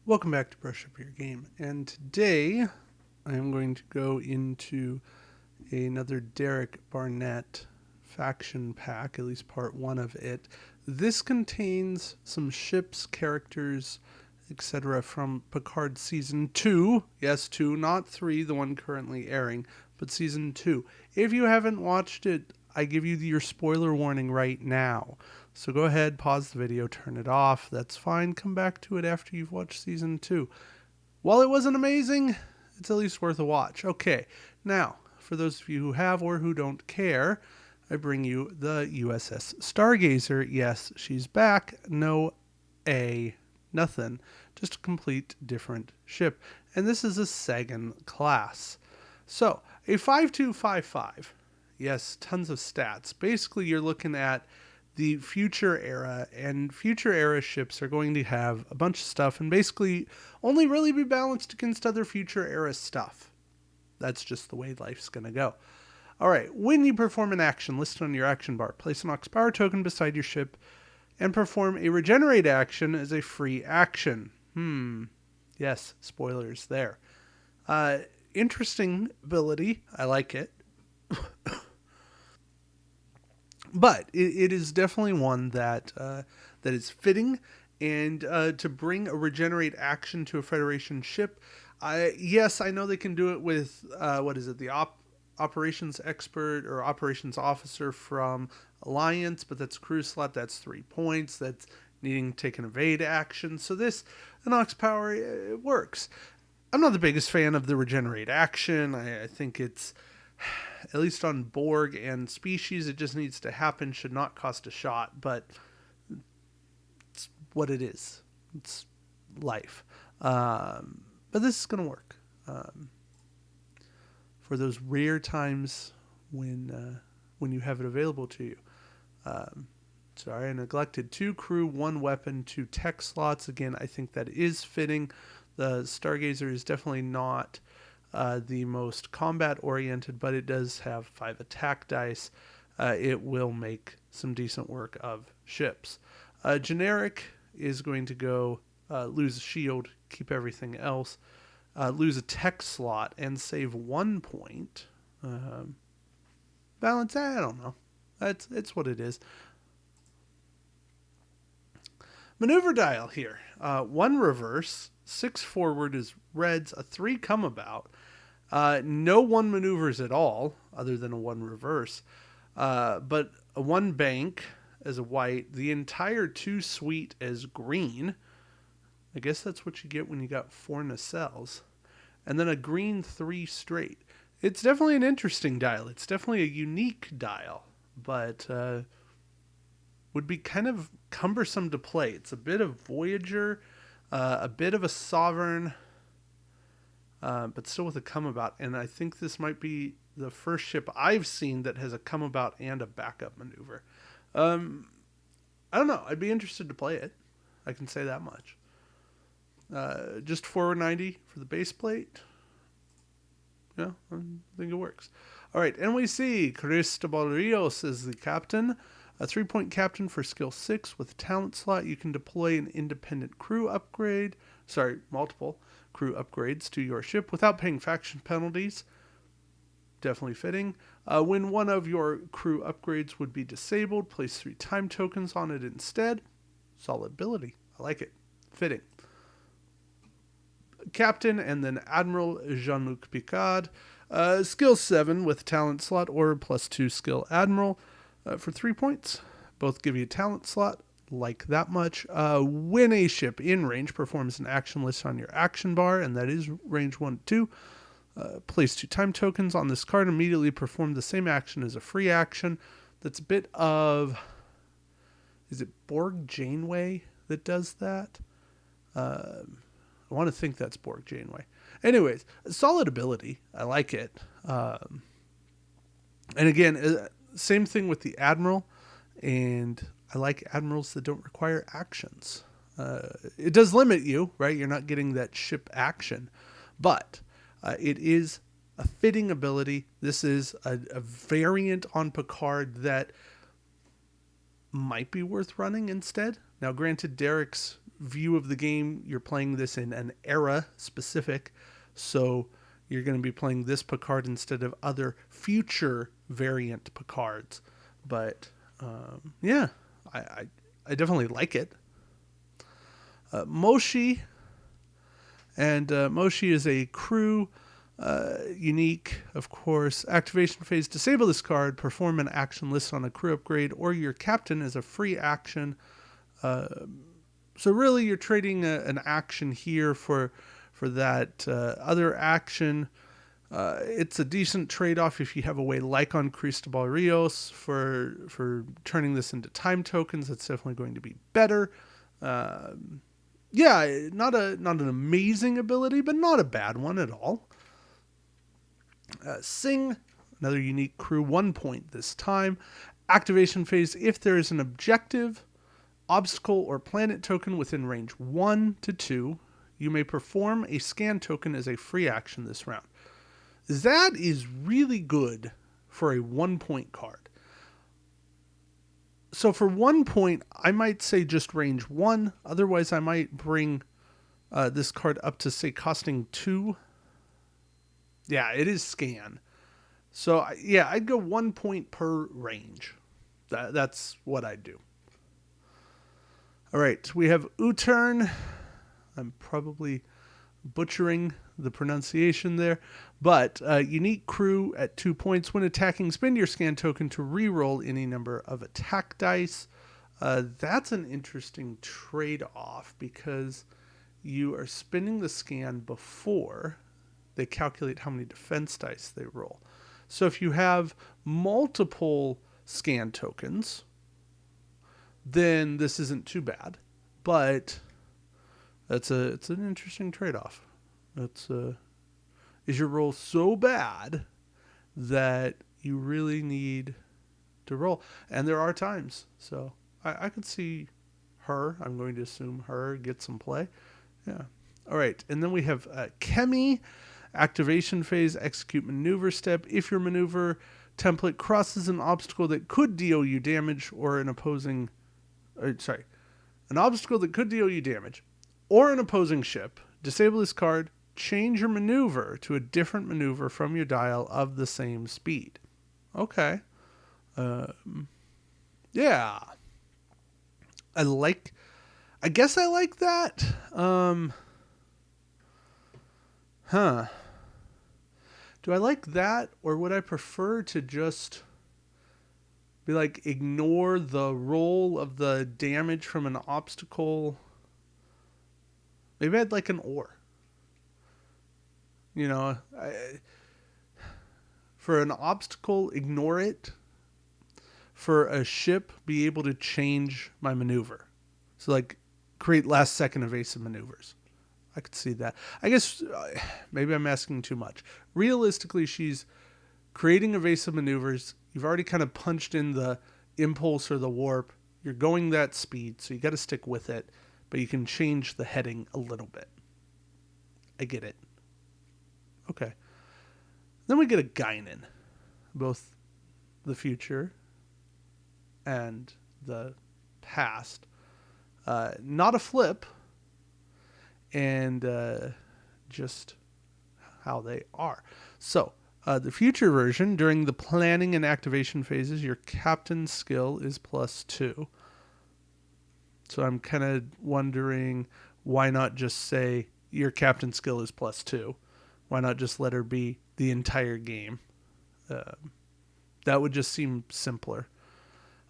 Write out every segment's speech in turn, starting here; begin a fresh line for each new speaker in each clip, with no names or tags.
Welcome back to Brush Up Your Game, and today I am going to go into another Derek Barnett faction pack, at least part one of it. This contains some ships, characters, etc. from Picard Season 2. Yes, 2, not 3, the one currently airing, but Season 2. If you haven't watched it, I give you your spoiler warning right now. So go ahead, pause the video, turn it off. That's fine. Come back to it after you've watched Season 2. While it wasn't amazing, it's at least worth a watch. Okay, now, for those of you who have or who don't care, I bring you the USS Stargazer. Yes, she's back. No A, nothing. Just a complete different ship. And this is a Sagan class. So, a 5255. Yes, tons of stats. Basically, you're looking at the future era, and future era ships are going to have a bunch of stuff and basically only really be balanced against other future era stuff. That's just the way life's going to go. All right, when you perform an action listed on your action bar, place an Ox Power token beside your ship and perform a regenerate action as a free action. Yes, spoilers there. Interesting ability. I like it. But it is definitely one that that is fitting, and to bring a regenerate action to a Federation ship. Yes, I know they can do it with what is it, the operations expert or operations officer from Alliance, but that's a crew slot. That's 3 points. That's needing to take an evade action. So this an Ox Power, it works. I'm not the biggest fan of the regenerate action. I think it's, at least on Borg and species, it just needs to happen. Should not cost a shot, but it's what it is. It's life. But this is going to work for those rare times when you have it available to you. Sorry, I neglected 2 crew, 1 weapon, 2 tech slots. Again, I think that is fitting. The Stargazer is definitely not the most combat oriented, but it does have 5 attack dice. It will make some decent work of ships. Generic is going to go lose a shield, keep everything else, lose a tech slot, and save 1 point. Balance, I don't know. It's what it is. Maneuver dial here. 1 reverse, 6 forward is reds, a 3 come about. No 1 maneuvers at all, other than a 1 reverse. But a 1 bank as a white, the entire 2 suite as green. I guess that's what you get when you got 4 nacelles. And then a green 3 straight. It's definitely an interesting dial. It's definitely a unique dial, but would be kind of cumbersome to play. It's a bit of Voyager, a bit of a Sovereign, but still with a come about. And I think this might be the first ship I've seen that has a come about and a backup maneuver. I don't know. I'd be interested to play it. I can say that much. Just forward 90 for the base plate. Yeah, I think it works. All right, and we see Cristobal Rios is the captain. A 3-point captain for skill 6 with talent slot. You can deploy an independent crew upgrade. Multiple crew upgrades to your ship without paying faction penalties. Definitely fitting. When one of your crew upgrades would be disabled, place 3 time tokens on it instead. Solid ability. I like it. Fitting. Captain and then Admiral Jean-Luc Picard. Skill 7 with talent slot or +2 skill Admiral. For 3 points. Both give you a talent slot, like that much. When a ship in range performs an action list on your action bar, and that is range 1 to 2, place 2 time tokens on this card, immediately perform the same action as a free action. That's a bit of, is it Borg Janeway that does that? I want to think that's Borg Janeway. Anyways, solid ability. I like it. And again, same thing with the Admiral, and I like Admirals that don't require actions. It does limit you, right? You're not getting that ship action, but it is a fitting ability. This is a variant on Picard that might be worth running instead. Now, granted, Derek's view of the game, you're playing this in an era specific. So you're going to be playing this Picard instead of other future variant Picards. But yeah, I definitely like it. Moshi. And Moshi is a crew unique, of course. Activation phase, disable this card, perform an action listed on a crew upgrade, or your captain is a free action. So really you're trading an action here for that other action. It's a decent trade-off if you have a way like on Cristobal Rios for turning this into time tokens. That's definitely going to be better. Yeah, not an amazing ability, but not a bad one at all. Sing, another unique crew, 1 point this time. Activation phase, if there is an objective, obstacle, or planet token within range 1 to 2, you may perform a scan token as a free action this round. That is really good for a 1 point card. So for 1 point, I might say just range 1. Otherwise, I might bring this card up to, say, costing 2. Yeah, it is scan. So, yeah, I'd go 1 point per range. That's what I'd do. All right, we have Uturn. I'm probably butchering the pronunciation there. But unique crew at 2 points. When attacking, spend your scan token to reroll any number of attack dice. That's an interesting trade-off because you are spending the scan before they calculate how many defense dice they roll. So if you have multiple scan tokens, then this isn't too bad. But it's an interesting trade-off. Is your roll so bad that you really need to roll? And there are times. So I could see her. I'm going to assume her get some play. Yeah. All right. And then we have Kemi. Activation phase, execute maneuver step. If your maneuver template crosses an obstacle that could deal you damage or an opposing... an obstacle that could deal you damage or an opposing ship, disable this card, change your maneuver to a different maneuver from your dial of the same speed. Okay. Yeah. I guess I like that. Do I like that, or would I prefer to just be like, ignore the roll of the damage from an obstacle? Maybe I'd like an or. You know, for an obstacle, ignore it. For a ship, be able to change my maneuver. So, like, create last-second evasive maneuvers. I could see that. I guess maybe I'm asking too much. Realistically, she's creating evasive maneuvers. You've already kind of punched in the impulse or the warp. You're going that speed, so you got to stick with it. But you can change the heading a little bit. I get it. Okay. Then we get a Guinan. Both the future and the past. Not a flip. And just how they are. So, the future version, during the planning and activation phases, your captain's skill is +2. So I'm kind of wondering, why not just say your captain's skill is +2? Why not just let her be the entire game? That would just seem simpler.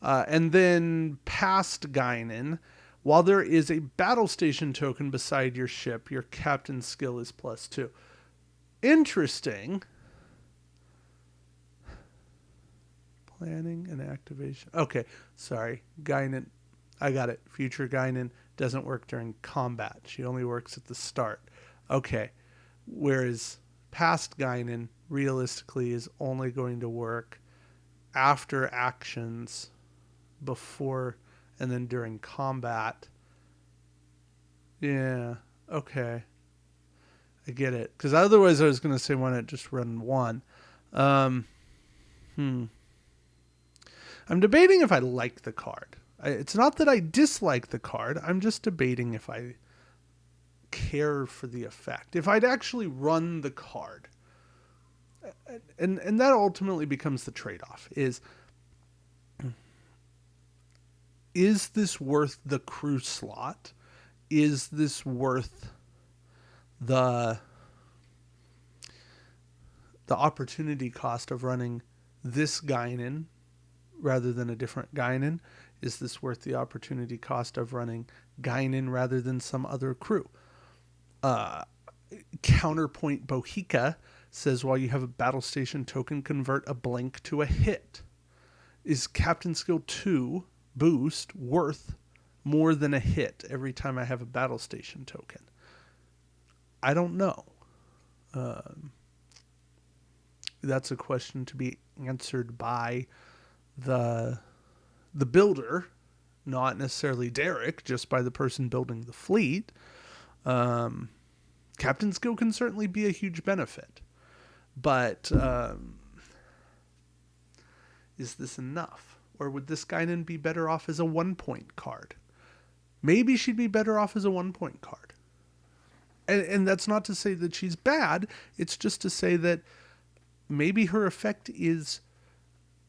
And then past Guinan, while there is a battle station token beside your ship, your captain's skill is +2. Interesting. Planning and activation. Okay, sorry. Guinan. I got it. Future Guinan doesn't work during combat. She only works at the start. Okay. Whereas past Guinan, realistically, is only going to work after actions, before, and then during combat. Yeah, okay. I get it. Because otherwise I was going to say, why not just run 1? I'm debating if I like the card. It's not that I dislike the card. I'm just debating if I care for the effect. If I'd actually run the card. And that ultimately becomes the trade-off is this worth the crew slot? Is this worth the opportunity cost of running this Guinan rather than a different Guinan? Is this worth the opportunity cost of running Guinan rather than some other crew? Counterpoint Bohica says, while you have a battle station token, convert a blink to a hit. Is Captain Skill 2 boost worth more than a hit every time I have a battle station token? I don't know. That's a question to be answered by the builder, not necessarily Derek, just by the person building the fleet. Captain Skill can certainly be a huge benefit. But is this enough? Or would this Guinan be better off as a 1-point card? Maybe she'd be better off as a 1-point card. And that's not to say that she's bad. It's just to say that maybe her effect is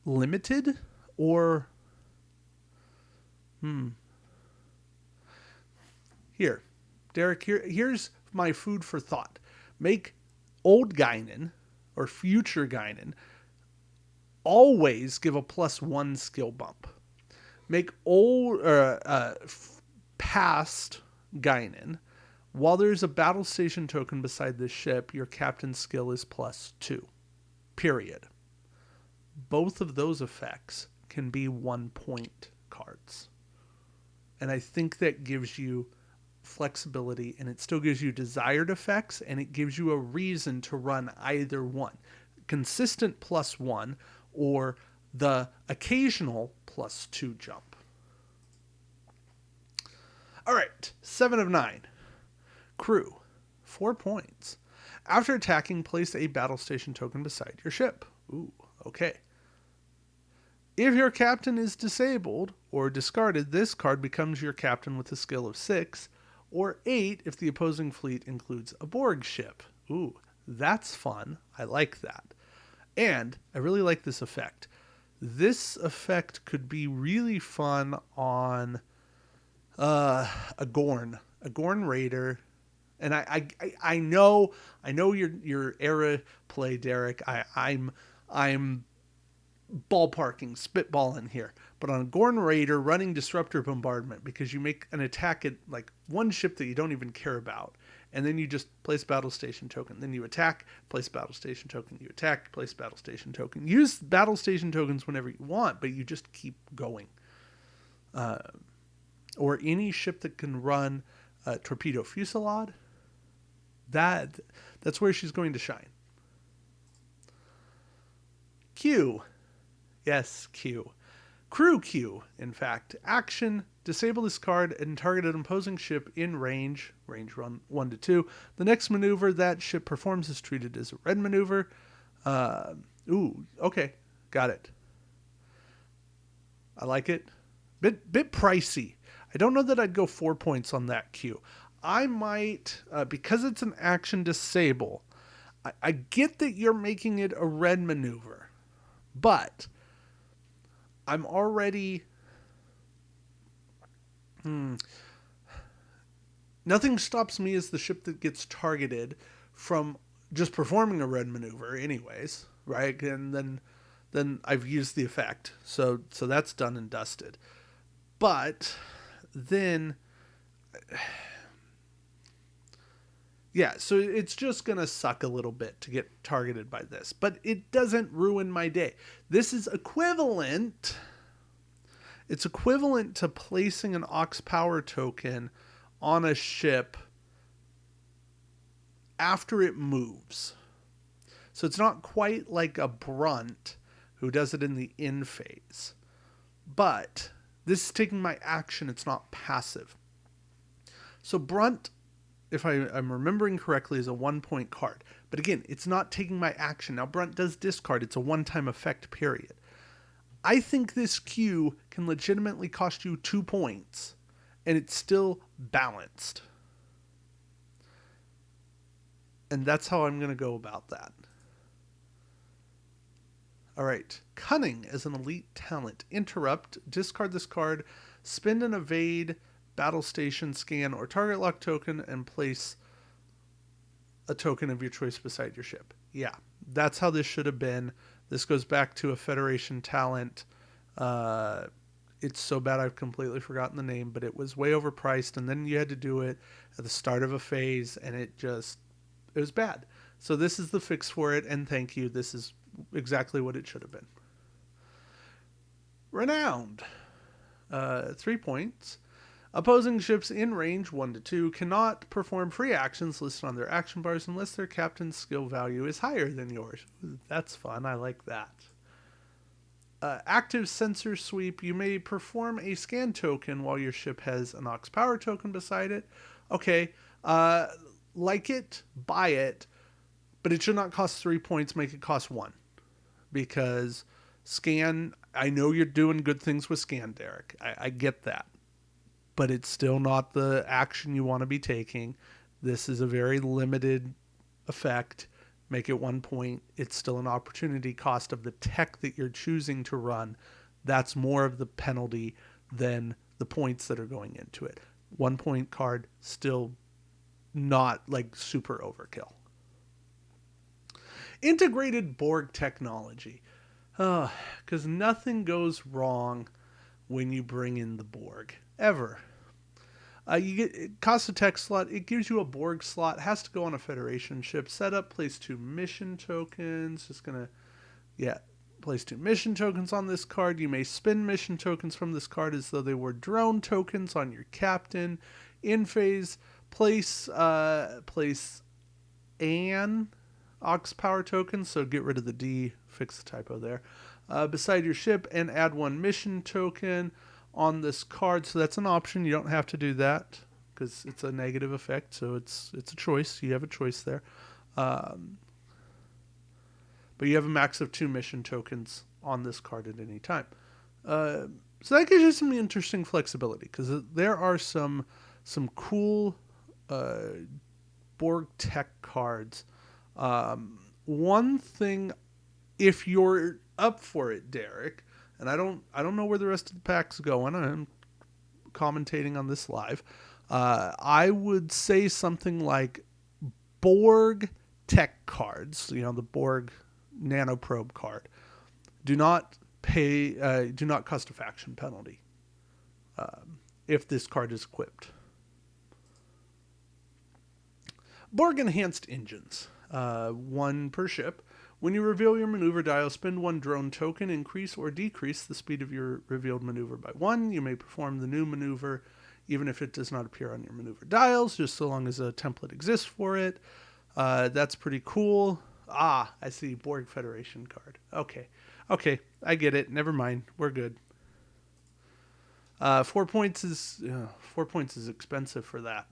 limited or... Here, Derek, here's my food for thought. Make old Guinan or future Guinan always give a +1 skill bump. Make old past Guinan, while there's a battle station token beside this ship, your captain's skill is +2. Period. Both of those effects can be 1-point cards. And I think that gives you flexibility, and it still gives you desired effects, and it gives you a reason to run either one. Consistent +1 or the occasional +2 jump. All right, 7 of 9. Crew, 4 points. After attacking, place a battle station token beside your ship. Ooh, okay. If your captain is disabled or discarded, this card becomes your captain with a skill of 6, or 8 if the opposing fleet includes a Borg ship. Ooh, that's fun. I like that. And I really like this effect. This effect could be really fun on a Gorn Raider. And I know your era play, Derek. I'm ballparking, spitballing here. But on a Gorn Raider, running Disruptor Bombardment, because you make an attack at like one ship that you don't even care about, and then you just place battle station token. Then you attack, place battle station token. You attack, place battle station token. Use battle station tokens whenever you want, but you just keep going. Or any ship that can run torpedo fusillade. That's where she's going to shine. Q. Yes, Q. Crew Q, in fact. Action, disable this card and target an opposing ship in range 1 to 2. The next maneuver that ship performs is treated as a red maneuver. Okay, got it. I like it. Bit pricey. I don't know that I'd go 4 points on that Q. I might, because it's an action disable, I get that you're making it a red maneuver, but I'm already... Nothing stops me as the ship that gets targeted from just performing a red maneuver anyways, right? And then I've used the effect. So that's done and dusted. But then... Yeah, so it's just going to suck a little bit to get targeted by this. But it doesn't ruin my day. This is equivalent... It's equivalent to placing an Aux Power token on a ship after it moves. So it's not quite like a Brunt who does it in the in phase. But this is taking my action. It's not passive. So Brunt, if I'm remembering correctly, is a 1-point card. But again, it's not taking my action. Now, Brunt does discard. It's a one-time effect, period. I think this queue can legitimately cost you 2 points, and it's still balanced. And that's how I'm going to go about that. All right. Cunning is an elite talent. Interrupt, discard this card, spend an evade, battle station, scan, or target lock token, and place a token of your choice beside your ship. Yeah, that's how this should have been. This goes back to a Federation talent. It's so bad I've completely forgotten the name, but it was way overpriced, and then you had to do it at the start of a phase, and it was bad. So this is the fix for it, and thank you. This is exactly what it should have been. Renowned. 3 points. Opposing ships in range 1 to 2 cannot perform free actions listed on their action bars unless their captain's skill value is higher than yours. That's fun. I like that. Active sensor sweep. You may perform a scan token while your ship has an Ox power token beside it. Okay. Like it, buy it, but it should not cost 3 points. Make it cost 1. Because scan, I know you're doing good things with scan, Derek. I get that. But it's still not the action you want to be taking. This is a very limited effect. Make it 1 point. It's still an opportunity cost of the tech that you're choosing to run. That's more of the penalty than the points that are going into it. 1 point card, still not like super overkill. Integrated Borg technology. Because nothing goes wrong when you bring in the Borg. Ever. It costs a tech slot. It gives you a Borg slot. Has to go on a Federation ship. Setup, place 2 mission tokens. Just gonna, place 2 mission tokens on this card. You may spend mission tokens from this card as though they were drone tokens on your captain. In phase, place an Ox power token. So get rid of the D. Fix the typo there. Beside your ship and add 1 mission token on this card. So that's an option. You don't have to do that because it's a negative effect. So it's a choice. You have a choice there. But you have a max of 2 mission tokens on this card at any time. So that gives you some interesting flexibility because there are some cool Borg tech cards. One thing, if you're up for it, Derek, and I don't know where the rest of the pack's going. I'm commentating on this live. I would say something like Borg tech cards. You know, the Borg nanoprobe card. Do not cost a faction penalty if this card is equipped. Borg enhanced engines. 1 per ship. When you reveal your maneuver dial, spend 1 drone token, increase or decrease the speed of your revealed maneuver by 1. You may perform the new maneuver even if it does not appear on your maneuver dials, just so long as a template exists for it. That's pretty cool. I see. Borg Federation card. Okay, I get it. Never mind. We're good. 4 points is 4 points is expensive for that.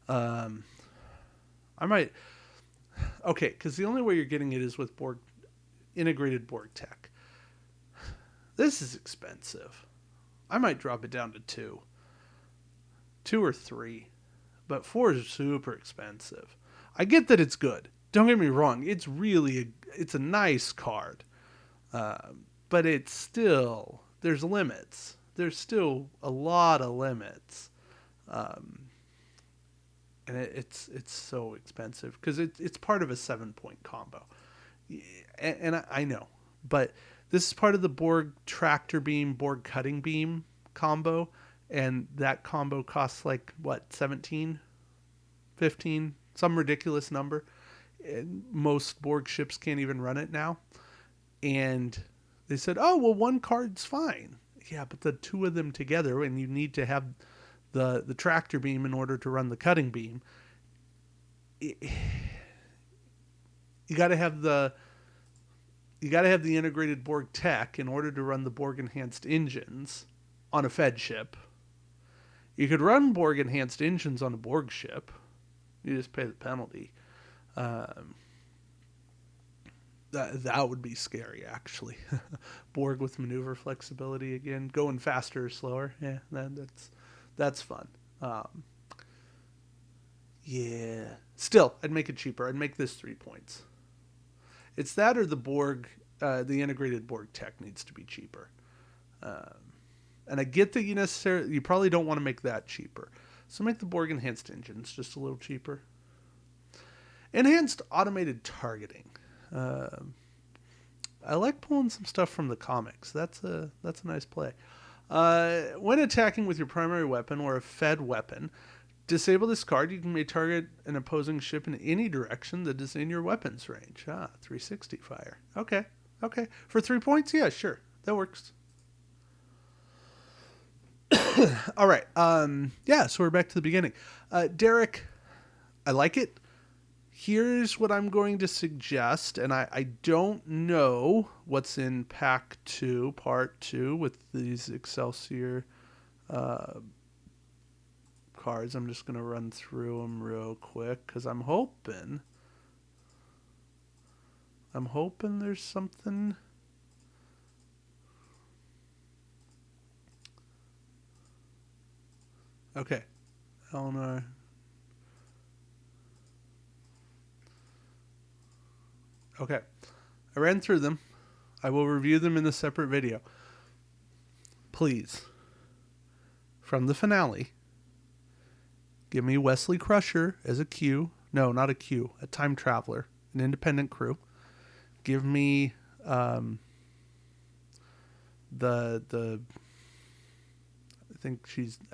I might. Okay, because the only way you're getting it is with integrated Borg tech. This is expensive. I might drop it down to 2. 2 or 3. But 4 is super expensive. I get that it's good. Don't get me wrong. It's a nice card. But it's still, there's limits. There's still a lot of limits. And it's so expensive because it's part of a 7-point combo. And I know, but this is part of the Borg tractor beam, Borg cutting beam combo. And that combo costs like, 17, 15, some ridiculous number. And most Borg ships can't even run it now. And they said, 1 card's fine. Yeah, but the 2 of them together, and you need to have the tractor beam in order to run the cutting beam. You got to have the integrated Borg tech in order to run the Borg enhanced engines on a Fed ship. You could run Borg enhanced engines on a Borg ship. You just pay the penalty. That would be scary, actually. Borg with maneuver flexibility again, going faster or slower. Yeah, that's fun. Um, yeah. Still, I'd make it cheaper. I'd make this 3 points. It's that or the Borg, the integrated Borg tech needs to be cheaper. And I get that you probably don't want to make that cheaper. So make the Borg enhanced engines just a little cheaper. Enhanced automated targeting. I like pulling some stuff from the comics. That's a nice play. When attacking with your primary weapon or a fed weapon, disable this card. You may target an opposing ship in any direction that is in your weapon's range. 360 fire. Okay. For 3 points? Yeah, sure. That works. All right. Yeah, so we're back to the beginning. Derek, I like it. Here's what I'm going to suggest, and I don't know what's in Pack 2, Part 2, with these Excelsior cards. I'm just going to run through them real quick, because I'm hoping there's something... Okay. Eleanor... Okay. I ran through them. I will review them in a separate video. Please, from the finale, give me Wesley Crusher as a Q. No, not a Q. A time traveler. An independent crew. Give me the I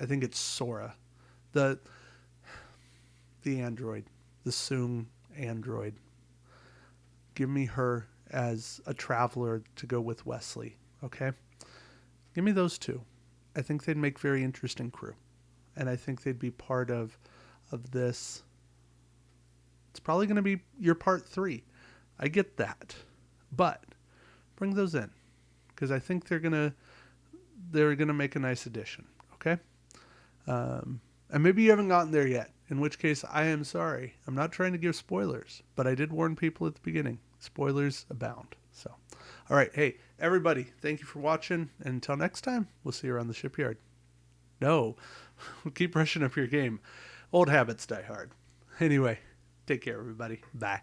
think it's Sora. The android. The Soong android. Give me her as a traveler to go with Wesley, okay? Give me those two. I think they'd make very interesting crew. And I think they'd be part of this. It's probably going to be your part 3. I get that. But bring those in, because I think they're going to make a nice addition, okay? And maybe you haven't gotten there yet, in which case I am sorry. I'm not trying to give spoilers, but I did warn people at the beginning. Spoilers abound. So, all right. Hey, everybody, thank you for watching. And until next time, we'll see you around the shipyard. No, keep brushing up your game. Old habits die hard. Anyway, take care, everybody. Bye.